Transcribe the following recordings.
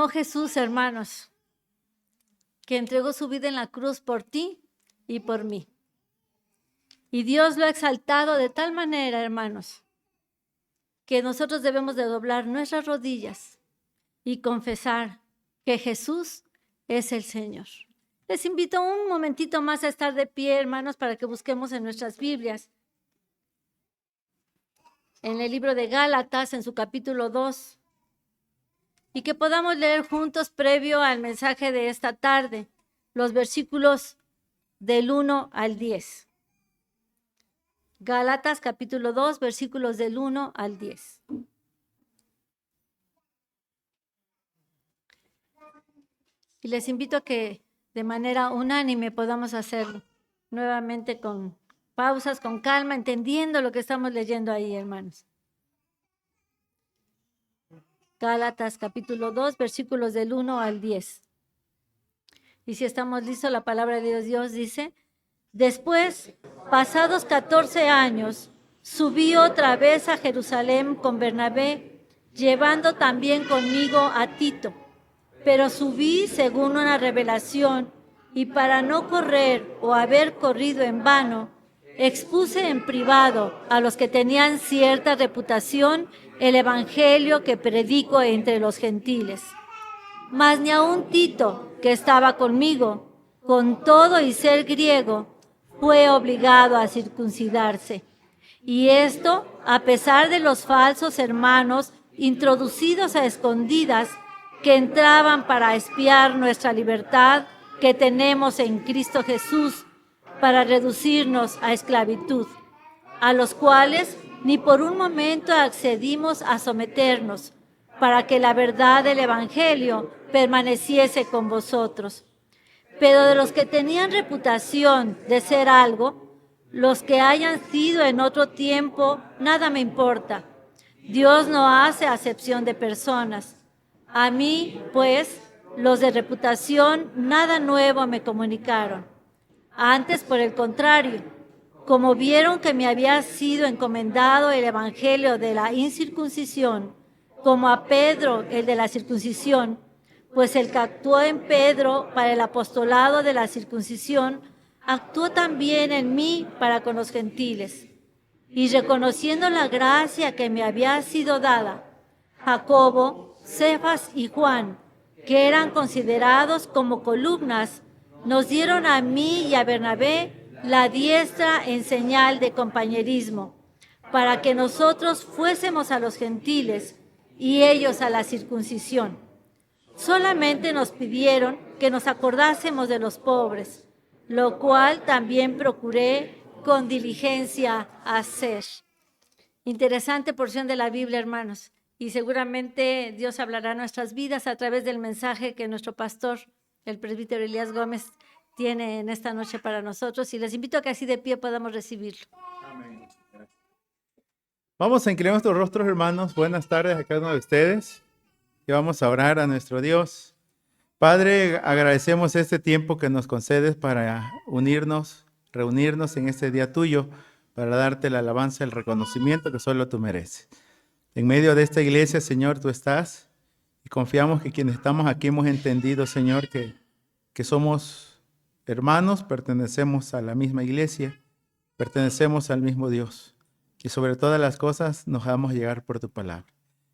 Oh Jesús, hermanos, que entregó su vida en la cruz por ti y por mí. Y Dios lo ha exaltado de tal manera, hermanos, que nosotros debemos de doblar nuestras rodillas y confesar que Jesús es el Señor. Les invito un momentito más a estar de pie, hermanos, para que busquemos en nuestras Biblias. En el libro de Gálatas, en su capítulo 2, y que podamos leer juntos previo al mensaje de esta tarde, los versículos del 1 al 10. Gálatas capítulo 2, versículos del 1 al 10. Y les invito a que de manera unánime podamos hacerlo, nuevamente con pausas, con calma, entendiendo lo que estamos leyendo ahí, hermanos. Gálatas capítulo 2, versículos del 1 al 10. Y si estamos listos, la palabra de Dios dice: después, pasados 14 años, subí otra vez a Jerusalén con Bernabé, llevando también conmigo a Tito. Pero subí según una revelación, y para no correr o haber corrido en vano, expuse en privado a los que tenían cierta reputación el evangelio que predico entre los gentiles. Mas ni aun Tito, que estaba conmigo, con todo y ser griego, fue obligado a circuncidarse. Y esto, a pesar de los falsos hermanos introducidos a escondidas, que entraban para espiar nuestra libertad que tenemos en Cristo Jesús, para reducirnos a esclavitud, a los cuales ni por un momento accedimos a someternos, para que la verdad del Evangelio permaneciese con vosotros. Pero de los que tenían reputación de ser algo, los que hayan sido en otro tiempo, nada me importa. Dios no hace acepción de personas. A mí, pues, los de reputación nada nuevo me comunicaron. Antes, por el contrario, como vieron que me había sido encomendado el evangelio de la incircuncisión, como a Pedro el de la circuncisión, pues el que actuó en Pedro para el apostolado de la circuncisión, actuó también en mí para con los gentiles. Y reconociendo la gracia que me había sido dada, Jacobo, Cefas y Juan, que eran considerados como columnas, nos dieron a mí y a Bernabé la diestra en señal de compañerismo, para que nosotros fuésemos a los gentiles y ellos a la circuncisión. Solamente nos pidieron que nos acordásemos de los pobres, lo cual también procuré con diligencia hacer. Interesante porción de la Biblia, hermanos, y seguramente Dios hablará a nuestras vidas a través del mensaje que nuestro pastor, el presbítero Elías Gómez, tiene en esta noche para nosotros, y les invito a que así de pie podamos recibirlo. Amén. Vamos a inclinar nuestros rostros, hermanos. Buenas tardes a cada uno de ustedes. Y vamos a orar a nuestro Dios. Padre, agradecemos este tiempo que nos concedes para reunirnos en este día tuyo, para darte la alabanza y el reconocimiento que solo tú mereces. En medio de esta iglesia, Señor, tú estás, y confiamos que quienes estamos aquí hemos entendido, Señor, que somos hermanos, pertenecemos a la misma iglesia, pertenecemos al mismo Dios, y sobre todas las cosas nos dejamos llegar por tu palabra.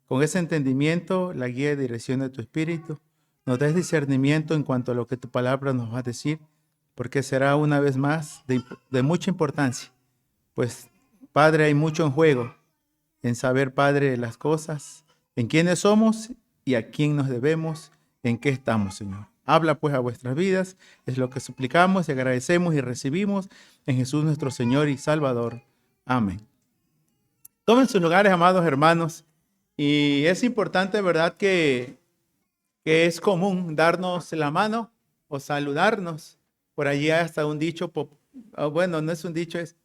Con ese entendimiento, la guía y dirección de tu Espíritu, nos des discernimiento en cuanto a lo que tu palabra nos va a decir, porque será una vez más de mucha importancia. Pues, Padre, hay mucho en juego, en saber, Padre, las cosas, en quiénes somos y a quién nos debemos, en qué estamos, Señor. Habla pues a vuestras vidas, es lo que suplicamos y agradecemos y recibimos en Jesús nuestro Señor y Salvador. Amén. Tomen sus lugares, amados hermanos, y es importante, ¿verdad?, que es común darnos la mano o saludarnos. Por allí hay hasta un dicho, bueno, no es un dicho, es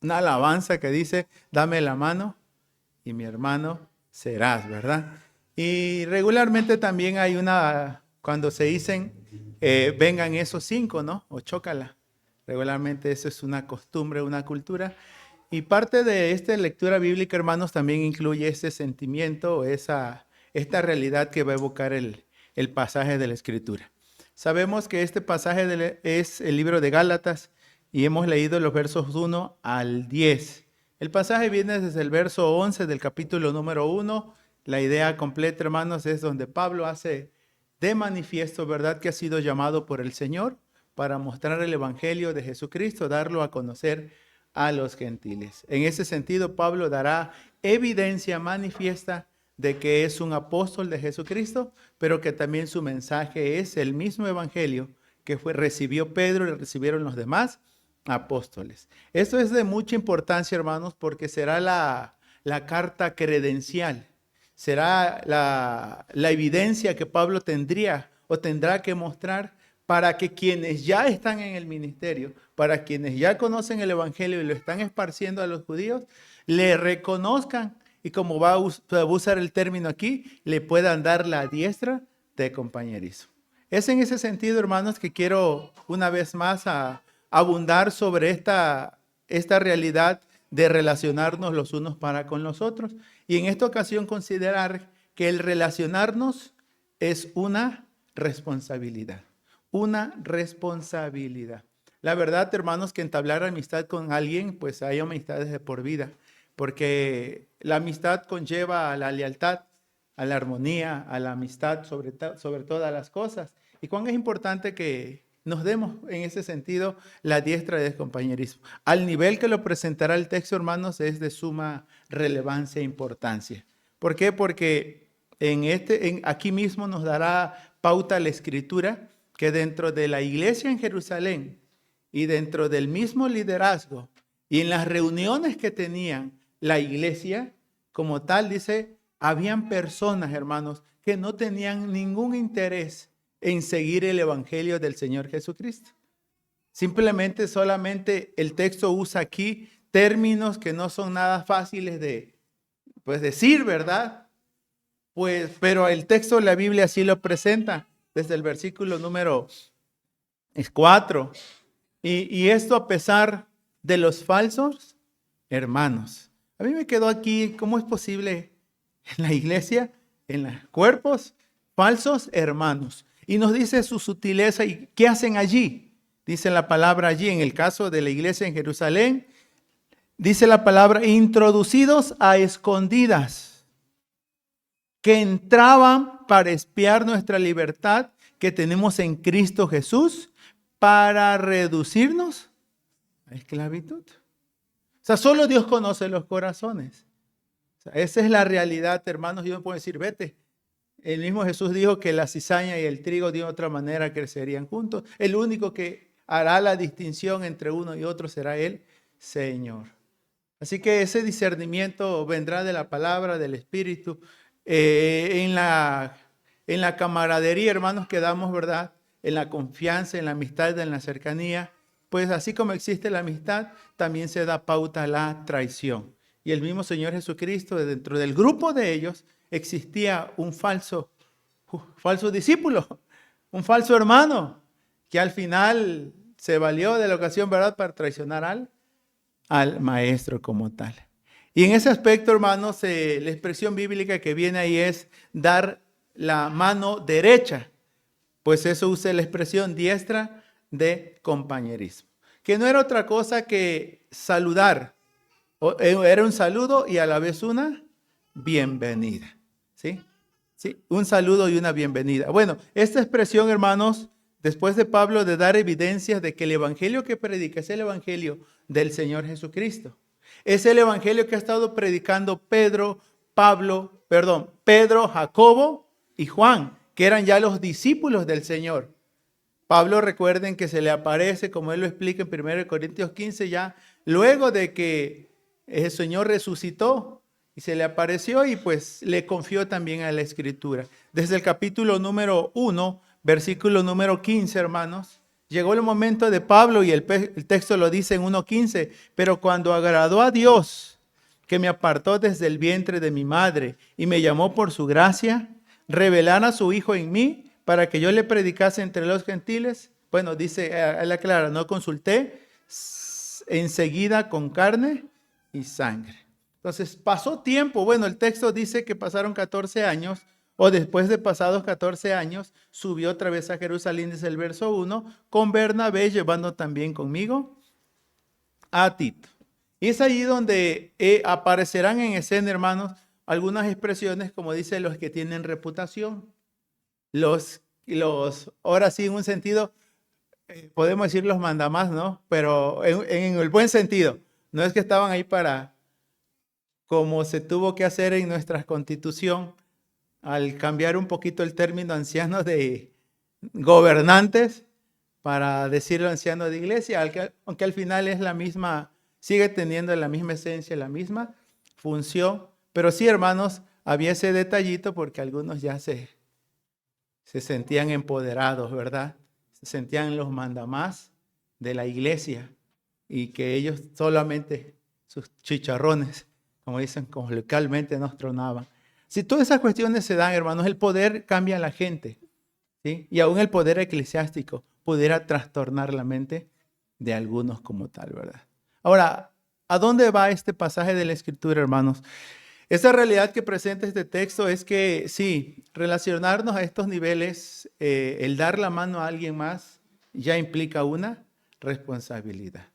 una alabanza que dice: dame la mano y mi hermano serás, ¿verdad? Y regularmente también hay cuando se dicen, vengan esos 5, ¿no? O chócala. Regularmente eso es una costumbre, una cultura. Y parte de esta lectura bíblica, hermanos, también incluye ese sentimiento, esta realidad que va a evocar el el pasaje de la Escritura. Sabemos que este pasaje es el libro de Gálatas y hemos leído los versos 1 al 10. El pasaje viene desde el verso 11 del capítulo número 1. La idea completa, hermanos, es donde Pablo hace de manifiesto, ¿verdad?, que ha sido llamado por el Señor para mostrar el evangelio de Jesucristo, darlo a conocer a los gentiles. En ese sentido, Pablo dará evidencia manifiesta de que es un apóstol de Jesucristo, pero que también su mensaje es el mismo evangelio que recibió Pedro y recibieron los demás apóstoles. Esto es de mucha importancia, hermanos, porque será la carta credencial, será la evidencia que Pablo tendría o tendrá que mostrar para que quienes ya están en el ministerio, para quienes ya conocen el evangelio y lo están esparciendo a los judíos, le reconozcan y, como va a usar el término aquí, le puedan dar la diestra de compañerismo. Es en ese sentido, hermanos, que quiero una vez más abundar sobre esta realidad de relacionarnos los unos para con los otros. Y en esta ocasión considerar que el relacionarnos es una responsabilidad. Una responsabilidad. La verdad, hermanos, que entablar amistad con alguien, pues hay amistades de por vida. Porque la amistad conlleva a la lealtad, a la armonía, a la amistad sobre todas las cosas. Y cuán es importante que nos demos en ese sentido la diestra de compañerismo. Al nivel que lo presentará el texto, hermanos, es de suma relevancia e importancia. ¿Por qué? Porque aquí mismo nos dará pauta la Escritura que dentro de la iglesia en Jerusalén y dentro del mismo liderazgo y en las reuniones que tenían la iglesia como tal, dice, habían personas, hermanos, que no tenían ningún interés en seguir el evangelio del Señor Jesucristo. Solamente el texto usa aquí términos que no son nada fáciles de decir, ¿verdad? Pero el texto de la Biblia así lo presenta desde el versículo número 4. Y esto a pesar de los falsos hermanos. A mí me quedó aquí, ¿cómo es posible en la iglesia, en los cuerpos, falsos hermanos? Y nos dice su sutileza y qué hacen allí. Dice la palabra allí, en el caso de la iglesia en Jerusalén, dice la palabra introducidos a escondidas, que entraban para espiar nuestra libertad que tenemos en Cristo Jesús para reducirnos a esclavitud. O sea, solo Dios conoce los corazones. O sea, esa es la realidad, hermanos. Yo no puedo decir, vete. El mismo Jesús dijo que la cizaña y el trigo de otra manera crecerían juntos. El único que hará la distinción entre uno y otro será el Señor. Así que ese discernimiento vendrá de la palabra, del Espíritu. En la camaradería, hermanos, que damos, ¿verdad? En la confianza, en la amistad, en la cercanía. Pues así como existe la amistad, también se da pauta a la traición. Y el mismo Señor Jesucristo, dentro del grupo de ellos, existía un falso discípulo, un falso hermano, que al final se valió de la ocasión, ¿verdad?, para traicionar al maestro como tal. Y en ese aspecto, hermanos, la expresión bíblica que viene ahí es dar la mano derecha. Pues eso usa la expresión diestra de compañerismo, que no era otra cosa que saludar. Era un saludo y a la vez una bienvenida. ¿Sí? Sí, un saludo y una bienvenida. Bueno, esta expresión, hermanos, después de Pablo de dar evidencias de que el evangelio que predica es el evangelio del Señor Jesucristo. Es el evangelio que ha estado predicando Pedro, Jacobo y Juan, que eran ya los discípulos del Señor. Pablo, recuerden que se le aparece, como él lo explica en 1 Corintios 15, ya luego de que el Señor resucitó y se le apareció y pues le confió también a la Escritura. Desde el capítulo número 1, versículo número 15, hermanos, llegó el momento de Pablo y el texto lo dice en 1:15, pero cuando agradó a Dios, que me apartó desde el vientre de mi madre y me llamó por su gracia, revelar a su Hijo en mí, para que yo le predicase entre los gentiles. Bueno, dice, él aclara, no consulté enseguida con carne y sangre. Entonces pasó tiempo. Bueno, el texto dice que pasaron 14 años O después de pasados 14 años, subió otra vez a Jerusalén, dice el verso 1, con Bernabé, llevando también conmigo a Tito. Y es ahí donde aparecerán en escena, hermanos, algunas expresiones, como dice, los que tienen reputación. Ahora sí, en un sentido, podemos decir los mandamás, ¿no? Pero en el buen sentido. No es que estaban ahí para, como se tuvo que hacer en nuestra constitución, al cambiar un poquito el término ancianos de gobernantes para decirlo anciano de iglesia, aunque al final es la misma, sigue teniendo la misma esencia, la misma función. Pero sí, hermanos, había ese detallito porque algunos ya se sentían empoderados, ¿verdad? Se sentían los mandamás de la iglesia y que ellos solamente sus chicharrones, como dicen coloquialmente, nos tronaban. Si todas esas cuestiones se dan, hermanos, el poder cambia a la gente, ¿sí? Y aún el poder eclesiástico pudiera trastornar la mente de algunos como tal, ¿verdad? Ahora, ¿a dónde va este pasaje de la Escritura, hermanos? Esta realidad que presenta este texto es que, sí, relacionarnos a estos niveles, el dar la mano a alguien más, ya implica una responsabilidad.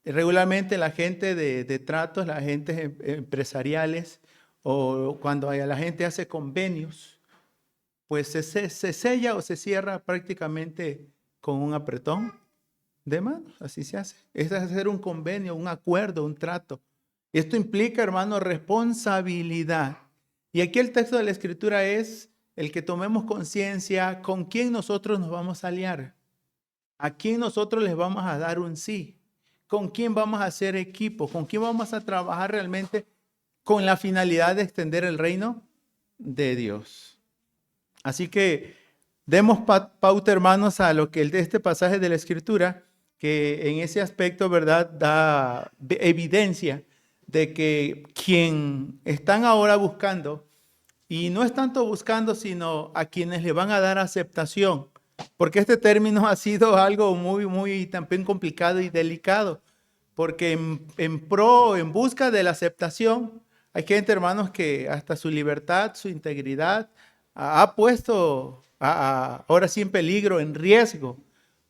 Regularmente la gente de tratos, las agentes empresariales, o cuando la gente hace convenios, pues se sella o se cierra prácticamente con un apretón de manos, así se hace. Es hacer un convenio, un acuerdo, un trato. Esto implica, hermano, responsabilidad. Y aquí el texto de la Escritura es el que tomemos conciencia con quién nosotros nos vamos a aliar, a quién nosotros les vamos a dar un sí, con quién vamos a hacer equipo, con quién vamos a trabajar realmente con la finalidad de extender el reino de Dios. Así que demos pauta, hermanos, a lo que este pasaje de la Escritura, que en ese aspecto, ¿verdad?, da evidencia de que quien están ahora buscando, y no es tanto buscando, sino a quienes le van a dar aceptación, porque este término ha sido algo muy también complicado y delicado, porque en busca de la aceptación, hay gente, hermanos, que hasta su libertad, su integridad, ha puesto ahora sí en peligro, en riesgo,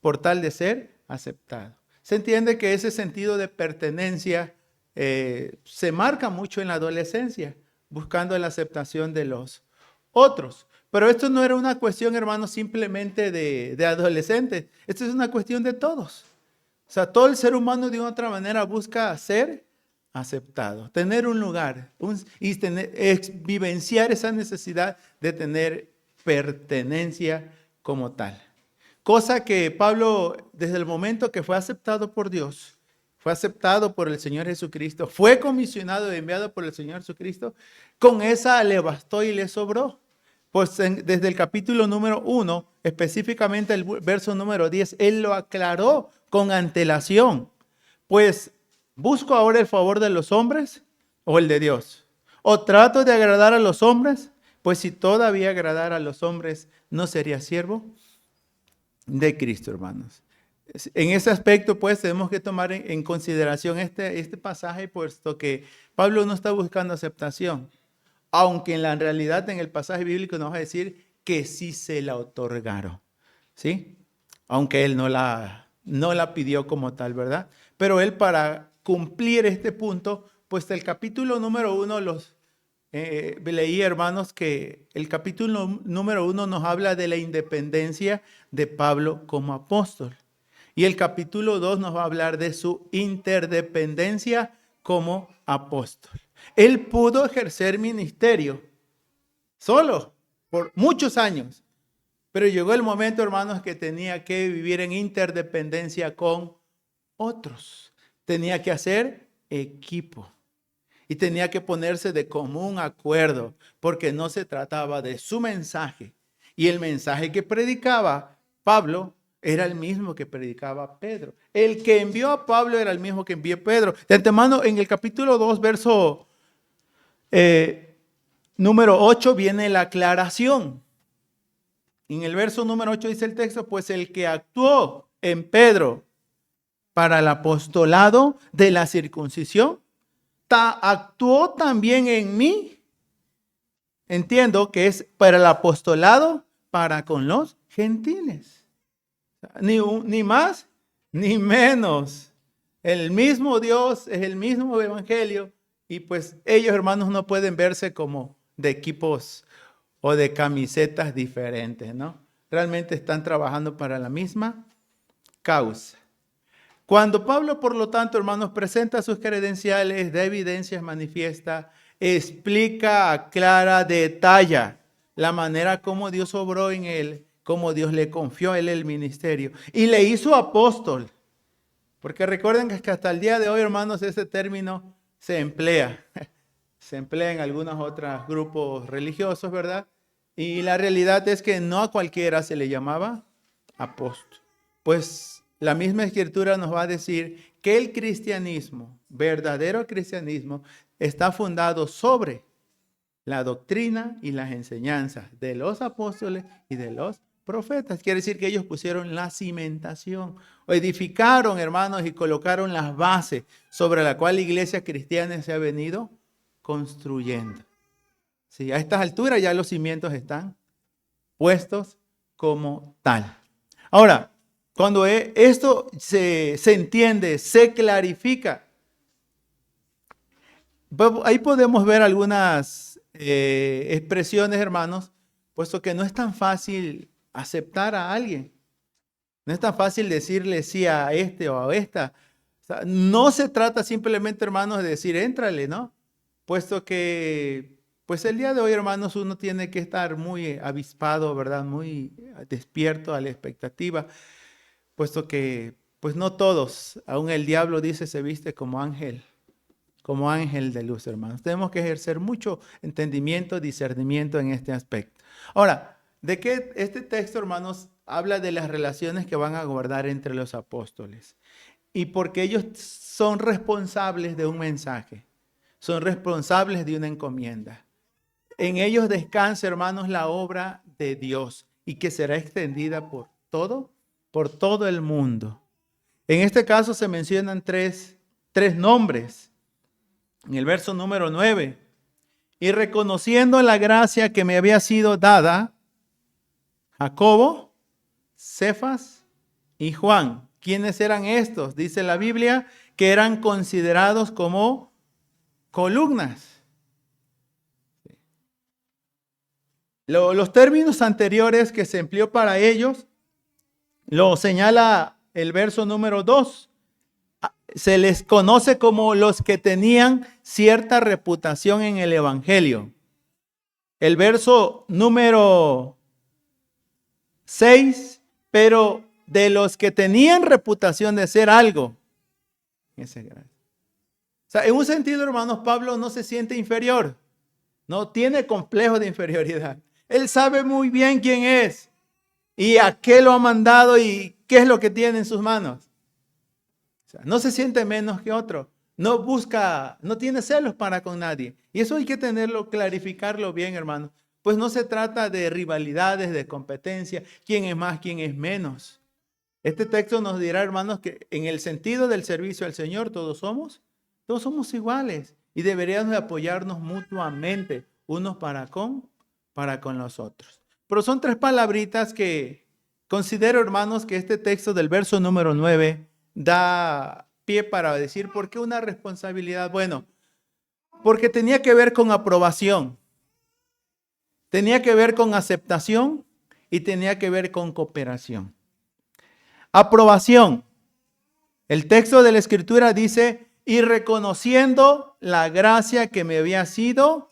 por tal de ser aceptado. Se entiende que ese sentido de pertenencia se marca mucho en la adolescencia, buscando la aceptación de los otros. Pero esto no era una cuestión, hermanos, simplemente de adolescentes. Esto es una cuestión de todos. O sea, todo el ser humano de una otra manera busca ser aceptado, tener un lugar y vivenciar esa necesidad de tener pertenencia como tal. Cosa que Pablo, desde el momento que fue aceptado por Dios, fue aceptado por el Señor Jesucristo, fue comisionado y enviado por el Señor Jesucristo, con esa le bastó y le sobró. Pues desde el capítulo número 1, específicamente el verso número 10, él lo aclaró con antelación. Pues, ¿busco ahora el favor de los hombres o el de Dios? ¿O trato de agradar a los hombres? Pues si todavía agradara a los hombres, ¿no sería siervo de Cristo, hermanos? En ese aspecto, pues, tenemos que tomar en consideración este pasaje, puesto que Pablo no está buscando aceptación, aunque en la realidad, en el pasaje bíblico nos va a decir que sí se la otorgaron, ¿sí? Aunque él no la pidió como tal, ¿verdad? Pero él, para cumplir este punto, pues el capítulo número 1, leí, hermanos, que el capítulo número 1 nos habla de la independencia de Pablo como apóstol. Y el capítulo 2 nos va a hablar de su interdependencia como apóstol. Él pudo ejercer ministerio solo por muchos años, pero llegó el momento, hermanos, que tenía que vivir en interdependencia con otros. Tenía que hacer equipo y tenía que ponerse de común acuerdo, porque no se trataba de su mensaje. Y el mensaje que predicaba Pablo era el mismo que predicaba Pedro. El que envió a Pablo era el mismo que envió a Pedro. De antemano, en el capítulo 2, verso número 8, viene la aclaración. En el verso número 8 dice el texto, pues el que actuó en Pedro para el apostolado de la circuncisión, actuó también en mí entiendo que es para el apostolado, para con los gentiles. Ni más ni menos. El mismo Dios es el mismo evangelio y pues ellos, hermanos, no pueden verse como de equipos o de camisetas diferentes, ¿no? Realmente están trabajando para la misma causa. Cuando Pablo, por lo tanto, hermanos, presenta sus credenciales, da evidencias manifiesta, explica, aclara, detalla la manera como Dios obró en él, cómo Dios le confió a él el ministerio y le hizo apóstol. Porque recuerden que hasta el día de hoy, hermanos, ese término se emplea. Se emplea en algunos otros grupos religiosos, ¿verdad? Y la realidad es que no a cualquiera se le llamaba apóstol. Pues la misma escritura nos va a decir que el cristianismo, verdadero cristianismo, está fundado sobre la doctrina y las enseñanzas de los apóstoles y de los profetas. Quiere decir que ellos pusieron la cimentación, o edificaron, hermanos, y colocaron las bases sobre la cual la iglesia cristiana se ha venido construyendo. Sí, a estas alturas ya los cimientos están puestos como tal. Ahora, cuando esto se entiende, se clarifica, ahí podemos ver algunas expresiones, hermanos, puesto que no es tan fácil aceptar a alguien. No es tan fácil decirle sí a este o a esta. O sea, no se trata simplemente, hermanos, de decir éntrale, ¿no? Puesto que, pues el día de hoy, hermanos, uno tiene que estar muy avispado, ¿verdad? Muy despierto a la expectativa, puesto que, pues no todos, aún el diablo dice, se viste como ángel de luz, hermanos. Tenemos que ejercer mucho entendimiento, discernimiento en este aspecto. Ahora, ¿de qué este texto, hermanos, habla de las relaciones que van a guardar entre los apóstoles? Y porque ellos son responsables de un mensaje, son responsables de una encomienda. En ellos descansa, hermanos, la obra de Dios y que será extendida por todo el mundo. En este caso se mencionan tres nombres. En el verso número 9, y reconociendo la gracia que me había sido dada, Jacobo, Cefas y Juan. ¿Quiénes eran estos? Dice la Biblia que eran considerados como columnas. Los términos anteriores que se empleó para ellos, lo señala el verso número 2. Se les conoce como los que tenían cierta reputación en el evangelio. El verso número 6, pero de los que tenían reputación de ser algo. O sea, en un sentido, hermanos, Pablo no se siente inferior. No tiene complejo de inferioridad. Él sabe muy bien quién es y a qué lo ha mandado y qué es lo que tiene en sus manos. No se siente menos que otro, no busca, no tiene celos para con nadie. Y eso hay que tenerlo, clarificarlo bien, hermano. Pues no se trata de rivalidades, de competencia, quién es más, quién es menos. Este texto nos dirá, hermanos, que en el sentido del servicio al Señor todos somos iguales y deberíamos de apoyarnos mutuamente, unos para con los otros. Pero son tres palabritas que considero, hermanos, que este texto del verso número 9 da pie para decir por qué una responsabilidad. Bueno, porque tenía que ver con aprobación, tenía que ver con aceptación y tenía que ver con cooperación. Aprobación. El texto de la Escritura dice, y reconociendo la gracia que me había sido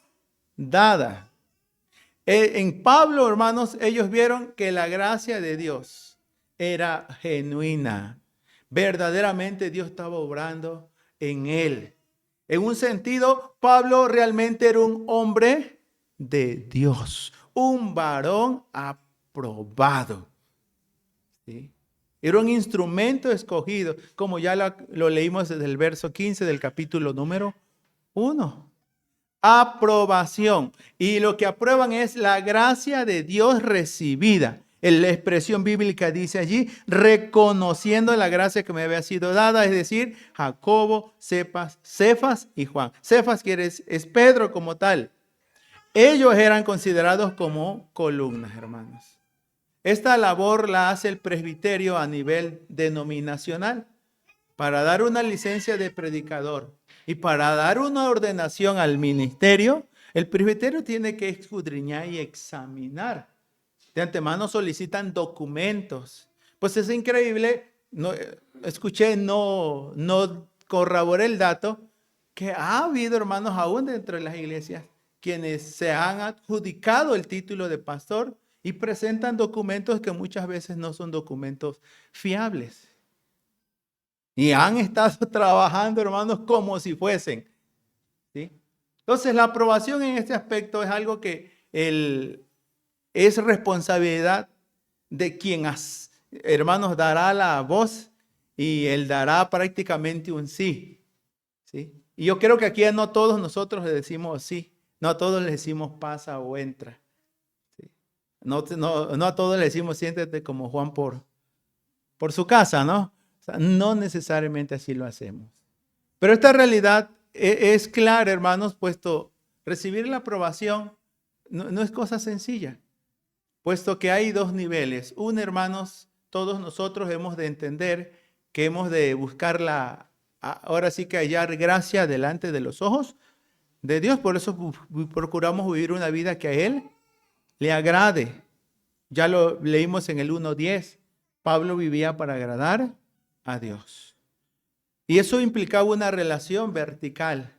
dada. En Pablo, hermanos, ellos vieron que la gracia de Dios era genuina. Verdaderamente Dios estaba obrando en él. En un sentido, Pablo realmente era un hombre de Dios, un varón aprobado. ¿Sí? Era un instrumento escogido, como ya lo leímos desde el verso 15 del capítulo número 1. Aprobación. Y lo que aprueban es la gracia de Dios recibida. La expresión bíblica dice allí, reconociendo la gracia que me había sido dada, es decir, Jacobo, Cefas y Juan. Cefas es Pedro como tal. ellos eran considerados como columnas, hermanos. Esta labor la hace el presbiterio a nivel denominacional para dar una licencia de predicador y para dar una ordenación al ministerio. El presbiterio tiene que escudriñar y examinar. De antemano solicitan documentos. Pues es increíble, no corroboré el dato, que ha habido hermanos aún dentro de las iglesias quienes se han adjudicado el título de pastor y presentan documentos que muchas veces no son documentos fiables. Y han estado trabajando, hermanos, como si fuesen. ¿Sí? Entonces, la aprobación en este aspecto es algo que es responsabilidad de quien, hermanos, dará la voz y él dará prácticamente un sí. ¿Sí? Y yo creo que aquí no todos nosotros le decimos sí, no a todos le decimos pasa o entra. ¿Sí? No a todos le decimos siéntete como Juan por su casa, ¿no? O sea, no necesariamente así lo hacemos. Pero esta realidad es clara, hermanos, puesto recibir la aprobación no es cosa sencilla, puesto que hay dos niveles. Uno, hermanos, todos nosotros hemos de entender que hemos de buscar ahora sí que hallar gracia delante de los ojos de Dios. Por eso procuramos vivir una vida que a Él le agrade. Ya lo leímos en el 1:10. Pablo vivía para agradar a Dios. Y eso implicaba una relación vertical.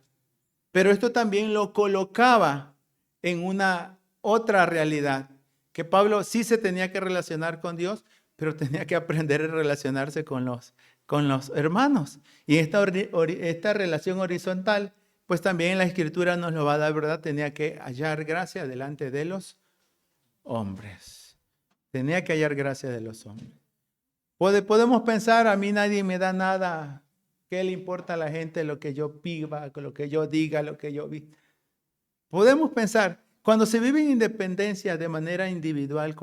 Pero esto también lo colocaba en una otra realidad, que Pablo sí se tenía que relacionar con Dios, pero tenía que aprender a relacionarse con los hermanos. Y esta relación horizontal, pues también la Escritura nos lo va a dar, ¿verdad? Tenía que hallar gracia delante de los hombres. Tenía que hallar gracia de los hombres. Podemos pensar, a mí nadie me da nada. ¿Qué le importa a la gente lo que yo viva, lo que yo diga, lo que yo vi? Podemos pensar, cuando se vive en independencia de manera individual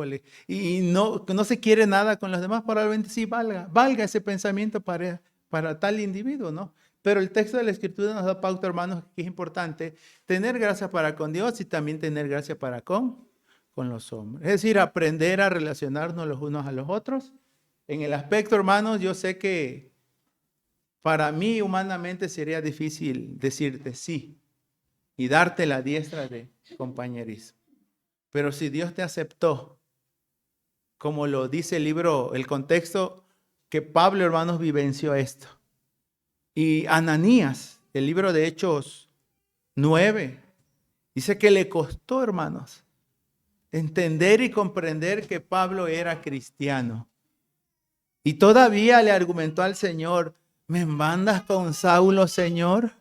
y no se quiere nada con los demás, probablemente sí valga ese pensamiento para tal individuo, ¿no? Pero el texto de la Escritura nos da pauta, hermanos, que es importante tener gracia para con Dios y también tener gracia para con los hombres. Es decir, aprender a relacionarnos los unos a los otros. En el aspecto, hermanos, yo sé que para mí humanamente sería difícil decirte sí y darte la diestra de compañerismo. Pero si Dios te aceptó, como lo dice el libro, el contexto que Pablo, hermanos, vivenció esto. Y Ananías, el libro de Hechos 9, dice que le costó, hermanos, entender y comprender que Pablo era cristiano. Y todavía le argumentó al Señor, ¿me mandas con Saulo, Señor?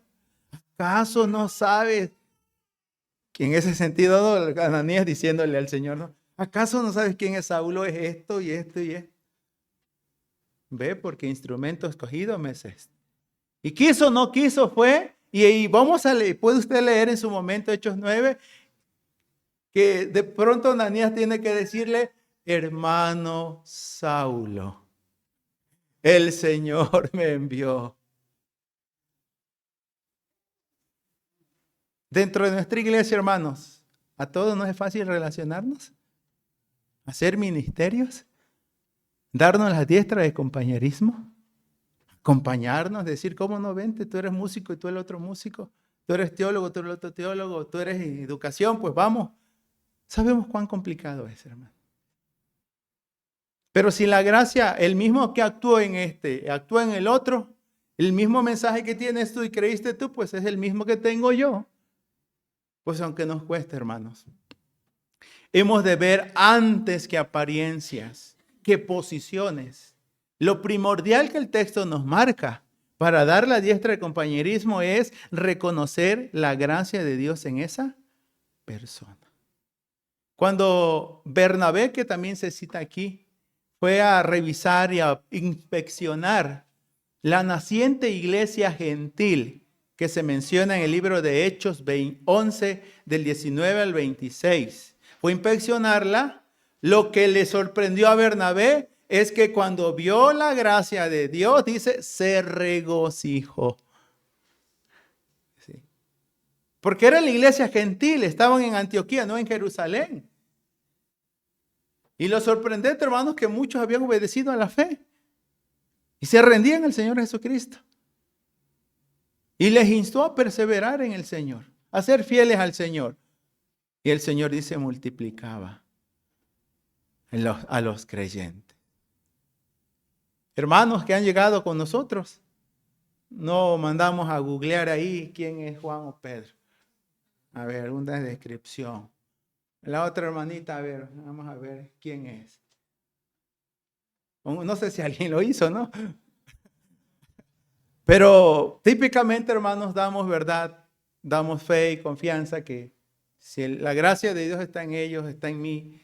¿Acaso no sabes? Que en ese sentido, ¿no? Ananías diciéndole al Señor, ¿no? ¿Acaso no sabes quién es Saulo? Es esto y esto y esto. Ve, porque instrumento escogido me es este. Y quiso, no quiso, fue. Y vamos a leer, puede usted leer en su momento Hechos 9, que de pronto Ananías tiene que decirle, hermano Saulo, el Señor me envió. Dentro de nuestra iglesia, hermanos, ¿a todos nos es fácil relacionarnos? ¿Hacer ministerios? ¿Darnos las diestras de compañerismo? ¿Acompañarnos? Decir, ¿cómo no vente? Tú eres músico y tú el otro músico. Tú eres teólogo, tú eres el otro teólogo. Tú eres educación, pues vamos. Sabemos cuán complicado es, hermano. Pero si la gracia, el mismo que actúa en este, actúa en el otro, el mismo mensaje que tienes tú y creíste tú, pues es el mismo que tengo yo. Pues aunque nos cueste, hermanos, hemos de ver antes que apariencias, que posiciones. Lo primordial que el texto nos marca para dar la diestra de compañerismo es reconocer la gracia de Dios en esa persona. Cuando Bernabé, que también se cita aquí, fue a revisar y a inspeccionar la naciente iglesia gentil que se menciona en el libro de Hechos 11, del 19 al 26. Fue a inspeccionarla. Lo que le sorprendió a Bernabé es que cuando vio la gracia de Dios, dice, se regocijó. Sí. Porque era la iglesia gentil, estaban en Antioquía, no en Jerusalén. Y lo sorprendente, hermanos, que muchos habían obedecido a la fe y se rendían al Señor Jesucristo. Y les instó a perseverar en el Señor, a ser fieles al Señor. Y el Señor dice, multiplicaba a los creyentes. Hermanos que han llegado con nosotros, no mandamos a googlear ahí quién es Juan o Pedro. A ver, una descripción. La otra hermanita, a ver, vamos a ver quién es. No sé si alguien lo hizo, ¿no? Pero típicamente, hermanos, damos verdad, damos fe y confianza que si la gracia de Dios está en ellos, está en mí,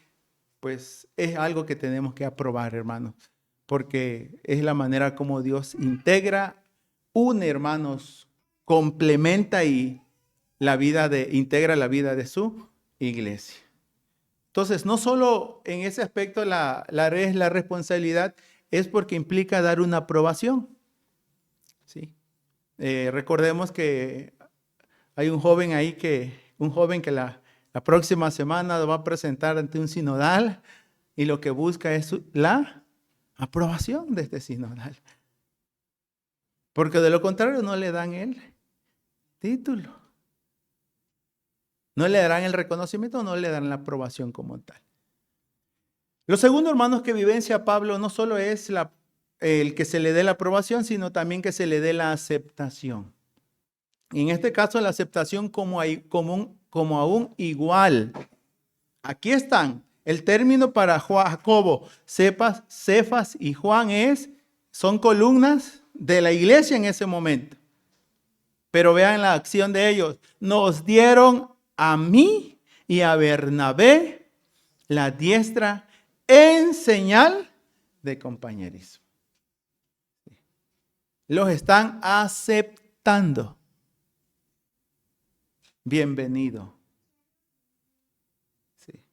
pues es algo que tenemos que aprobar, hermanos, porque es la manera como Dios integra, une, hermanos, complementa y integra la vida de su iglesia. Entonces, no solo en ese aspecto la responsabilidad es porque implica dar una aprobación. ¿Sí? Recordemos que hay un joven que la próxima semana lo va a presentar ante un sinodal y lo que busca es la aprobación de este sinodal. Porque de lo contrario no le dan el título. No le darán el reconocimiento, no le darán la aprobación como tal. Lo segundo, hermanos, que vivencia Pablo no solo es el que se le dé la aprobación, sino también que se le dé la aceptación. Y en este caso, la aceptación como a un igual. Aquí están. El término para Jacobo, Cefas y Juan son columnas de la iglesia en ese momento. Pero vean la acción de ellos. Nos dieron a mí y a Bernabé la diestra en señal de compañerismo. Los están aceptando. Bienvenido. Sí.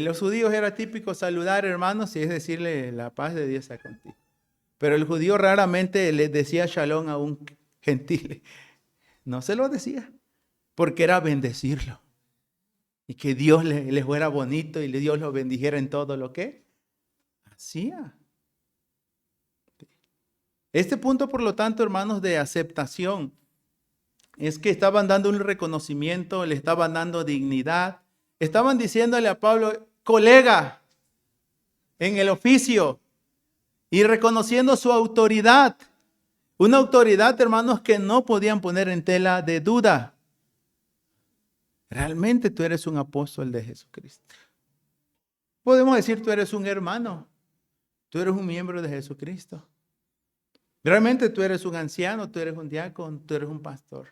Los judíos era típico saludar, hermanos, y es decirle la paz de Dios sea contigo. Pero el judío raramente les decía shalom a un gentil. No se lo decía, porque era bendecirlo. Y que Dios les fuera bonito y Dios los bendijera en todo lo que hacía. Este punto, por lo tanto, hermanos, de aceptación, es que estaban dando un reconocimiento, le estaban dando dignidad. Estaban diciéndole a Pablo, colega, en el oficio, y reconociendo su autoridad. Una autoridad, hermanos, que no podían poner en tela de duda. Realmente tú eres un apóstol de Jesucristo. Podemos decir, tú eres un hermano. Tú eres un miembro de Jesucristo. Realmente tú eres un anciano, tú eres un diácono, tú eres un pastor.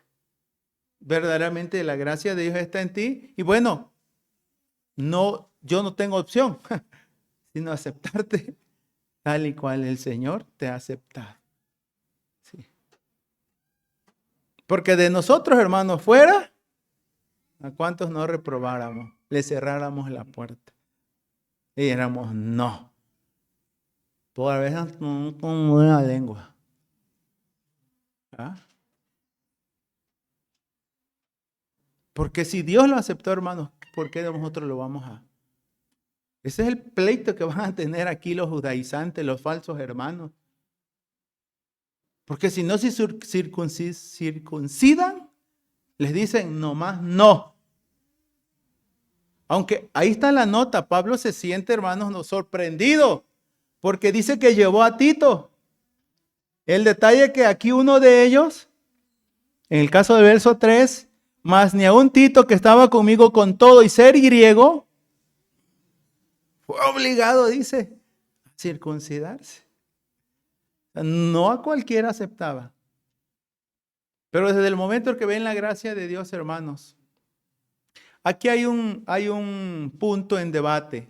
Verdaderamente la gracia de Dios está en ti. Y bueno, yo no tengo opción, sino aceptarte tal y cual el Señor te ha aceptado. Sí. Porque de nosotros, hermanos, fuera, ¿a cuántos no reprobáramos? Le cerráramos la puerta. Y éramos no. Por a veces con buena lengua. ¿Ah? Porque si Dios lo aceptó, hermanos, ¿por qué nosotros lo vamos a? Ese es el pleito que van a tener aquí los judaizantes, los falsos hermanos. Porque si no se circuncidan, les dicen nomás no. Aunque ahí está la nota, Pablo se siente, hermanos, sorprendido, porque dice que llevó a Tito. El detalle que aquí uno de ellos, en el caso del verso 3, mas ni a un Tito que estaba conmigo con todo y ser griego, fue obligado, dice, a circuncidarse. No a cualquiera aceptaba. Pero desde el momento en que ven la gracia de Dios, hermanos, aquí hay un punto en debate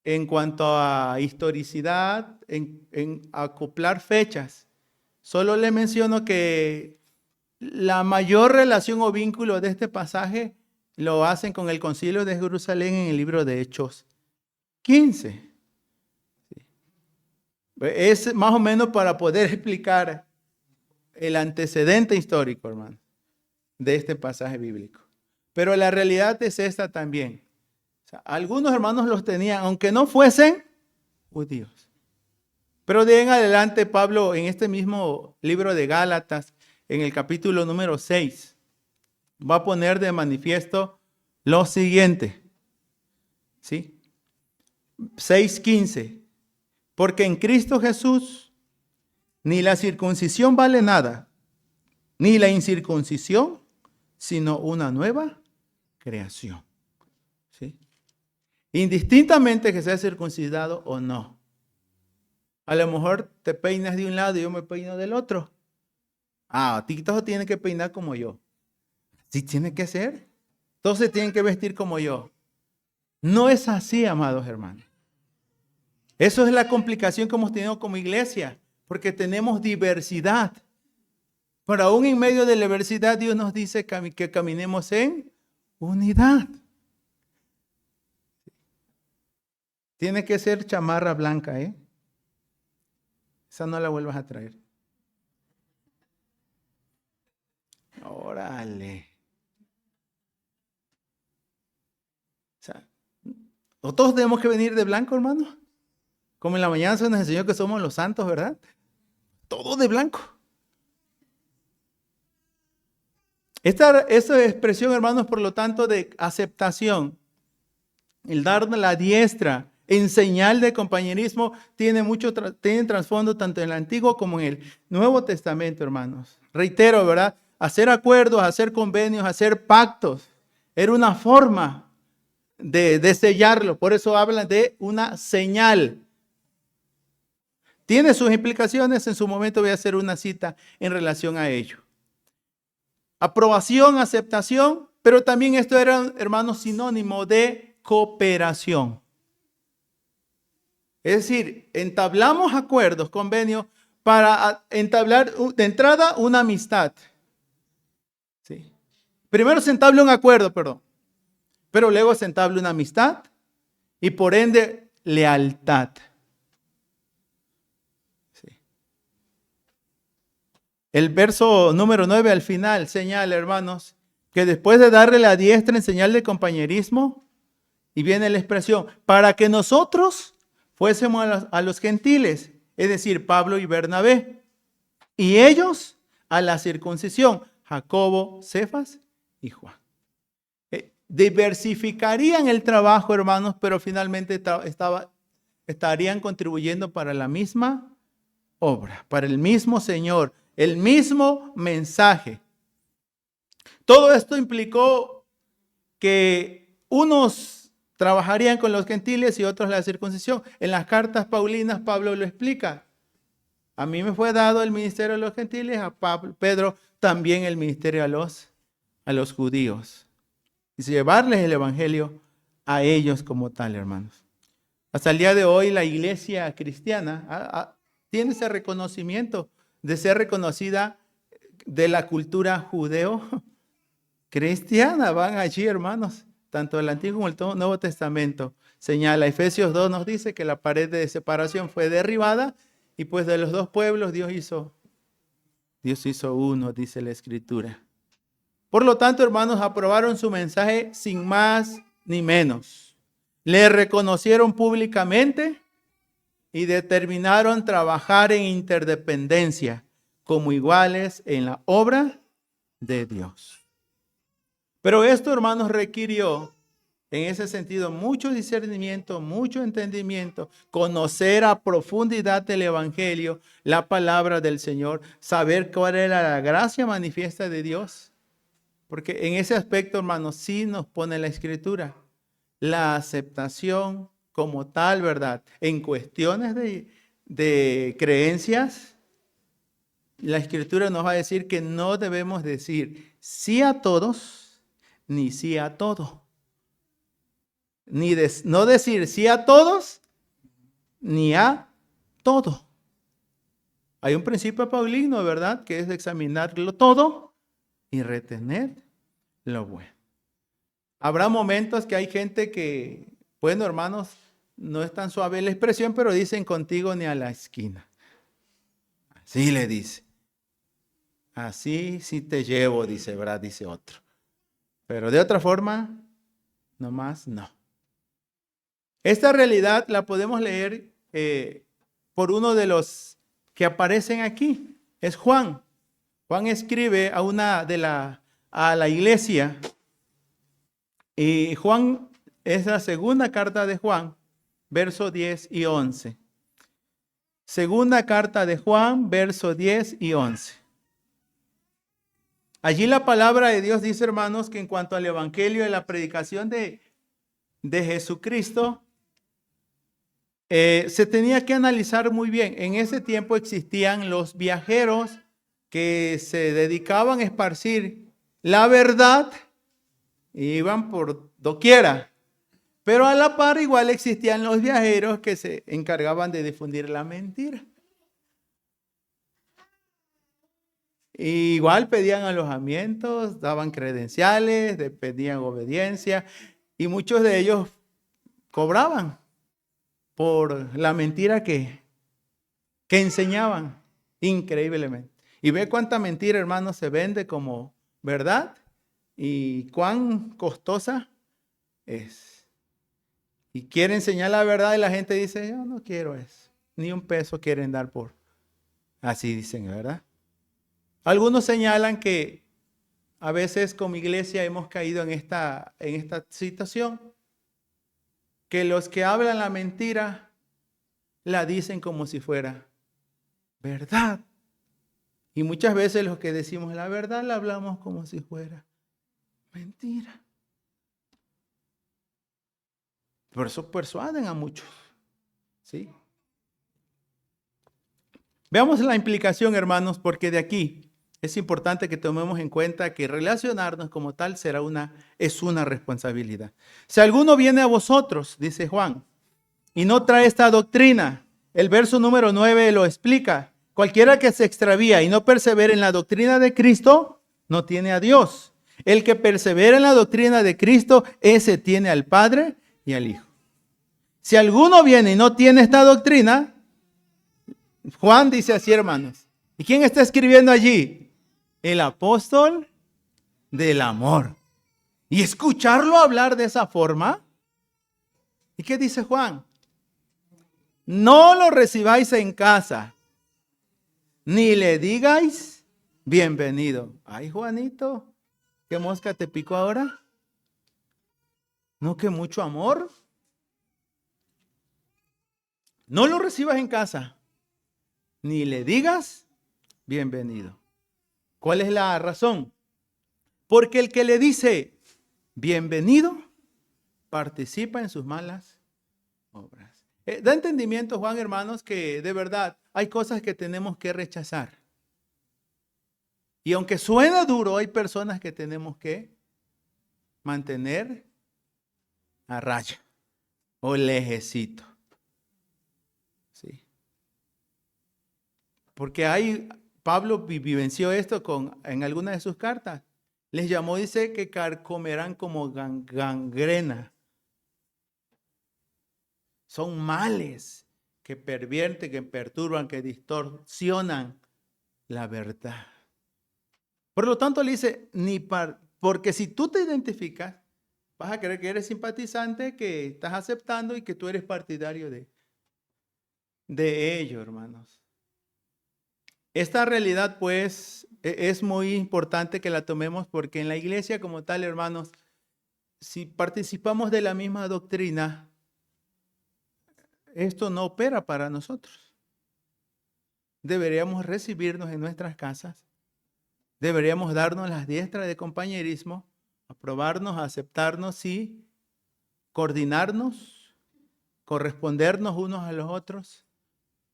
en cuanto a historicidad, en acoplar fechas. Solo le menciono que la mayor relación o vínculo de este pasaje lo hacen con el Concilio de Jerusalén en el libro de Hechos 15. Es más o menos para poder explicar el antecedente histórico, hermano. de este pasaje bíblico. Pero la realidad es esta también. O sea, algunos hermanos los tenían, aunque no fuesen judíos. Pero de en adelante Pablo, en este mismo libro de Gálatas, en el capítulo número 6, va a poner de manifiesto lo siguiente. ¿Sí? 6:15. Porque en Cristo Jesús ni la circuncisión vale nada, ni la incircuncisión, sino una nueva creación. ¿Sí? Indistintamente que sea circuncidado o no. A lo mejor te peinas de un lado y yo me peino del otro. Ah, a ti todos tienen que peinar como yo. Sí, tiene que ser. Todos se tienen que vestir como yo. No es así, amados hermanos. Eso es la complicación que hemos tenido como iglesia, porque tenemos diversidad. Pero aún en medio de la diversidad, Dios nos dice que caminemos en unidad. Tiene que ser chamarra blanca, ¿eh? Esa no la vuelvas a traer. Órale. O sea, ¿no todos tenemos que venir de blanco, hermano? Como en la mañana se nos enseñó que somos los santos, ¿verdad? Todos de blanco. Esta expresión, hermanos, por lo tanto, de aceptación, el dar la diestra en señal de compañerismo, tiene trasfondo tanto en el Antiguo como en el Nuevo Testamento, hermanos. Reitero, ¿verdad? Hacer acuerdos, hacer convenios, hacer pactos, era una forma de sellarlo. Por eso hablan de una señal. Tiene sus implicaciones, en su momento voy a hacer una cita en relación a ello. Aprobación, aceptación, pero también esto era, hermanos, sinónimo de cooperación. Es decir, entablamos acuerdos, convenios, para entablar de entrada una amistad. ¿Sí? Primero se entabla un acuerdo, pero luego se entabla una amistad y por ende lealtad. ¿Sí? El verso número 9 al final señala, hermanos, que después de darle la diestra en señal de compañerismo, y viene la expresión, para que nosotros fuésemos a los gentiles, es decir, Pablo y Bernabé, y ellos a la circuncisión, Jacobo, Cefas y Juan. Diversificarían el trabajo, hermanos, pero finalmente estarían contribuyendo para la misma obra, para el mismo Señor, el mismo mensaje. Todo esto implicó que unos trabajarían con los gentiles y otros la circuncisión. En las cartas paulinas Pablo lo explica. A mí me fue dado el ministerio a los gentiles, a Pedro también el ministerio a los judíos. Y llevarles el evangelio a ellos como tal, hermanos. Hasta el día de hoy la iglesia cristiana tiene ese reconocimiento de ser reconocida de la cultura judeo-cristiana. Van allí, hermanos. Tanto el Antiguo como el Nuevo Testamento señala. Efesios 2 nos dice que la pared de separación fue derribada y pues de los dos pueblos Dios hizo uno, dice la Escritura. Por lo tanto, hermanos, aprobaron su mensaje sin más ni menos. Le reconocieron públicamente y determinaron trabajar en interdependencia como iguales en la obra de Dios. Pero esto, hermanos, requirió en ese sentido mucho discernimiento, mucho entendimiento, conocer a profundidad el Evangelio, la palabra del Señor, saber cuál era la gracia manifiesta de Dios. Porque en ese aspecto, hermanos, sí nos pone la Escritura. La aceptación como tal, ¿verdad? En cuestiones de creencias, la Escritura nos va a decir que no debemos decir sí a todos, ni sí a todo. No decir sí a todos, ni a todo. Hay un principio paulino, ¿verdad? Que es examinarlo todo y retener lo bueno. Habrá momentos que hay gente que, bueno, hermanos, no es tan suave la expresión, pero dicen contigo ni a la esquina. Así le dice. así sí te llevo, dice, ¿verdad? Dice otro. Pero de otra forma, nomás no. Esta realidad la podemos leer por uno de los que aparecen aquí. Es Juan. Juan escribe a la iglesia. Y Juan es la segunda carta de Juan, versos 10 y 11. Segunda carta de Juan, versos 10 y 11. Allí la palabra de Dios dice, hermanos, que en cuanto al evangelio y la predicación de Jesucristo, se tenía que analizar muy bien. En ese tiempo existían los viajeros que se dedicaban a esparcir la verdad y iban por doquiera. Pero a la par igual existían los viajeros que se encargaban de difundir la mentira. Y igual pedían alojamientos, daban credenciales, pedían obediencia y muchos de ellos cobraban por la mentira que enseñaban, increíblemente. Y ve cuánta mentira, hermanos, se vende como verdad y cuán costosa es. Y quiere enseñar la verdad y la gente dice, yo no quiero eso. Ni un peso quieren dar por. Así dicen, ¿verdad? Algunos señalan que a veces como iglesia hemos caído en esta situación, que los que hablan la mentira la dicen como si fuera verdad. Y muchas veces los que decimos la verdad la hablamos como si fuera mentira. Por eso persuaden a muchos. ¿Sí? Veamos la implicación, hermanos, porque de aquí es importante que tomemos en cuenta que relacionarnos como tal es una responsabilidad. Si alguno viene a vosotros, dice Juan, y no trae esta doctrina, el verso número 9 lo explica. Cualquiera que se extravía y no persevera en la doctrina de Cristo, no tiene a Dios. El que persevera en la doctrina de Cristo, ese tiene al Padre y al Hijo. Si alguno viene y no tiene esta doctrina, Juan dice así, hermanos. ¿Y quién está escribiendo allí? El apóstol del amor. Y escucharlo hablar de esa forma. ¿Y qué dice Juan? No lo recibáis en casa, ni le digáis bienvenido. Ay, Juanito, ¿qué mosca te picó ahora? No, que mucho amor. No lo recibas en casa, ni le digas bienvenido. ¿Cuál es la razón? Porque el que le dice bienvenido participa en sus malas obras. Da entendimiento, Juan, hermanos, que de verdad hay cosas que tenemos que rechazar. Y aunque suena duro, hay personas que tenemos que mantener a raya o lejecito. Sí. Porque Pablo vivenció esto en alguna de sus cartas. Les llamó, dice, que carcomerán como gangrena. Son males que pervierten, que perturban, que distorsionan la verdad. Por lo tanto, le dice, porque si tú te identificas, vas a creer que eres simpatizante, que estás aceptando y que tú eres partidario de ello, hermanos. Esta realidad, pues, es muy importante que la tomemos porque en la iglesia como tal, hermanos, si participamos de la misma doctrina, esto no opera para nosotros. Deberíamos recibirnos en nuestras casas. Deberíamos darnos las diestras de compañerismo, aprobarnos, aceptarnos y coordinarnos, correspondernos unos a los otros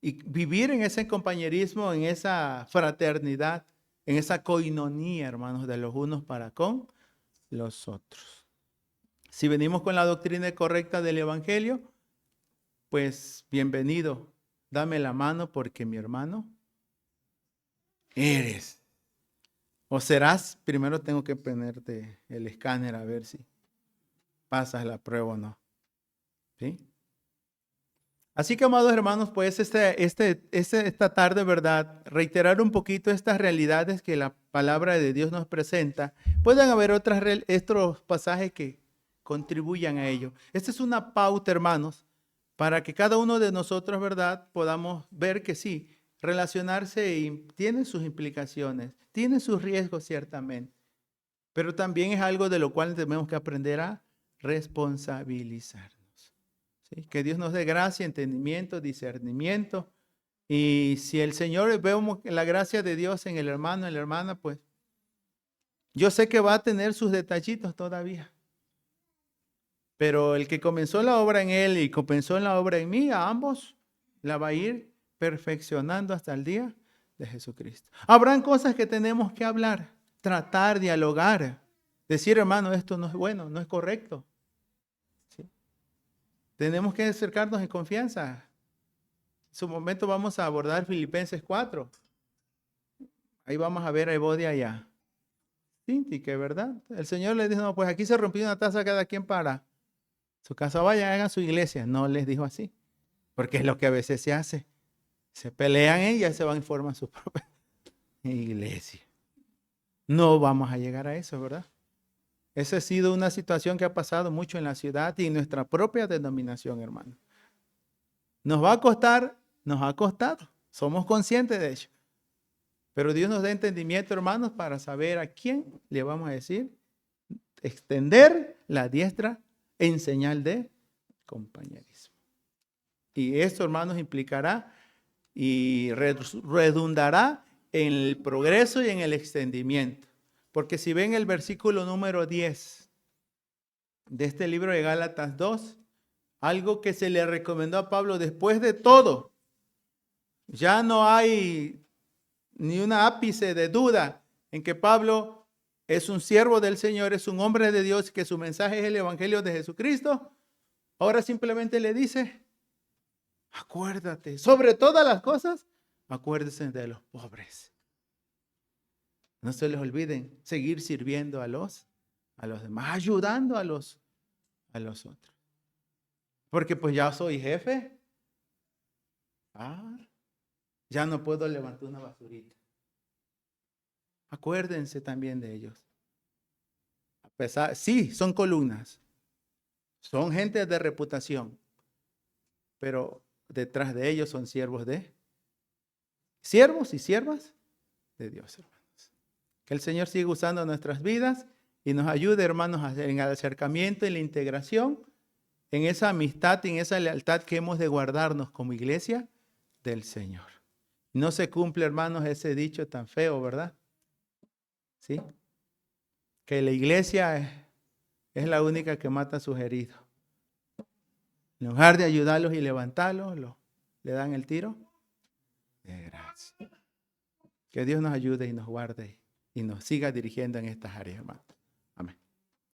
y vivir en ese compañerismo, en esa fraternidad, en esa coinonía, hermanos, de los unos para con los otros. Si venimos con la doctrina correcta del Evangelio, pues bienvenido, dame la mano porque mi hermano eres. O serás, primero tengo que ponerte el escáner a ver si pasas la prueba o no. ¿Sí? Así que, amados hermanos, pues esta tarde, ¿verdad? Reiterar un poquito estas realidades que la palabra de Dios nos presenta. Pueden haber otros pasajes que contribuyan a ello. Esta es una pauta, hermanos, para que cada uno de nosotros, ¿verdad? Podamos ver que sí, relacionarse tiene sus implicaciones, tiene sus riesgos ciertamente, pero también es algo de lo cual tenemos que aprender a responsabilizarnos. ¿Sí? Que Dios nos dé gracia, entendimiento, discernimiento. Y si el Señor, vemos la gracia de Dios en el hermano, en la hermana, pues yo sé que va a tener sus detallitos todavía. Pero el que comenzó la obra en él y comenzó la obra en mí, a ambos la va a ir perfeccionando hasta el día de Jesucristo. Habrán cosas que tenemos que hablar, tratar, dialogar, decir, hermano, esto no es bueno, no es correcto. ¿Sí? Tenemos que acercarnos en confianza. En su momento vamos a abordar Filipenses 4. Ahí vamos a ver a Evodia y a Sintique, ¿verdad? El Señor les dijo, no, pues aquí se rompió una taza cada quien para su casa, vayan, hagan su iglesia. No les dijo así, porque es lo que a veces se hace. Se pelean y ya se van y forman su propia iglesia. No vamos a llegar a eso, ¿verdad? Esa ha sido una situación que ha pasado mucho en la ciudad y en nuestra propia denominación, hermano. Nos va a costar, nos ha costado. Somos conscientes de ello. Pero Dios nos da entendimiento, hermanos, para saber a quién le vamos a decir, extender la diestra en señal de compañerismo. Y esto, hermanos, implicará y redundará en el progreso y en el extendimiento. Porque si ven el versículo número 10 de este libro de Gálatas 2, algo que se le recomendó a Pablo después de todo, ya no hay ni un ápice de duda en que Pablo es un siervo del Señor, es un hombre de Dios, que su mensaje es el evangelio de Jesucristo. Ahora simplemente le dice, acuérdate, sobre todas las cosas, acuérdense de los pobres. No se les olviden seguir sirviendo a los demás, ayudando a los otros. Porque pues ya soy jefe. Ya no puedo levantar una basurita. Acuérdense también de ellos. A pesar, sí, son columnas. Son gente de reputación. Pero detrás de ellos son siervos y siervas de Dios, hermanos. Que el Señor siga usando nuestras vidas y nos ayude, hermanos, en el acercamiento y la integración, en esa amistad y en esa lealtad que hemos de guardarnos como iglesia del Señor. No se cumple, hermanos, ese dicho tan feo, ¿verdad? ¿Sí? Que la iglesia es la única que mata a sus heridos. En lugar de ayudarlos y levantarlos, le dan el tiro de gracia. Que Dios nos ayude y nos guarde y nos siga dirigiendo en estas áreas, hermanos.